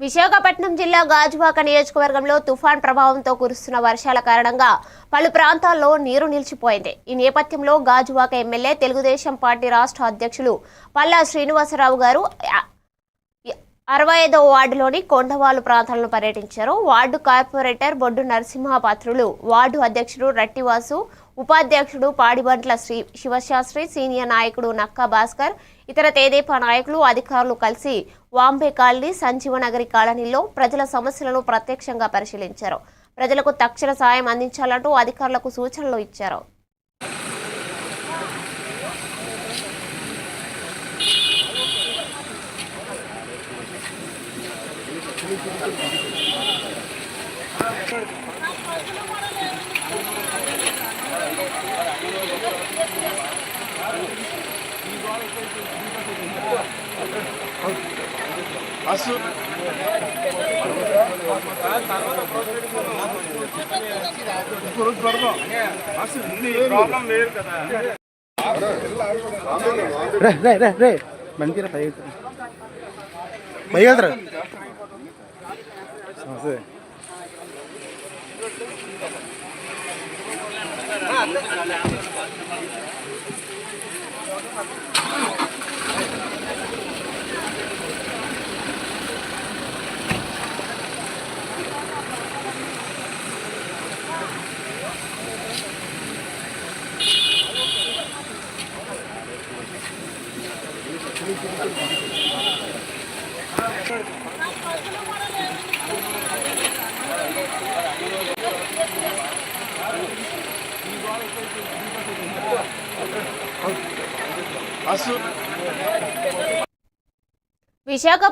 విశాఖపట్నం జిల్లా గాజువాక నియోజకవర్గంలో తుఫాన్ ప్రభావంతో కురుస్తున్న వర్షాల కారణంగా పలు ప్రాంతాల్లో నీరు నిలిచిపోయింది. ఈ నేపథ్యంలో గాజువాక ఎమ్మెల్యే తెలుగుదేశం పార్టీ రాష్ట్ర అధ్యక్షులు పల్లా శ్రీనివాసరావు గారు 65వ వార్డులోని కొండవాలు ప్రాంతాలను పర్యటించారు. వార్డు కార్పొరేటర్ బొడ్డు నరసింహపాత్రులు, వార్డు అధ్యక్షుడు రట్టివాసు, ఉపాధ్యక్షుడు పాడిబంట్ల శివశాస్త్రి, సీనియర్ నాయకుడు నక్కా భాస్కర్, ఇతర తెదేపా నాయకులు, అధికారులు కలిసి వాంబే కాలనీ, సంజీవనగరి కాలనీలో ప్రజల సమస్యలను ప్రత్యక్షంగా పరిశీలించారు. ప్రజలకు తక్షణ సాయం అందించాలంటూ అధికారులకు సూచనలు ఇచ్చారు. మంచిగా పైగా విశాఖ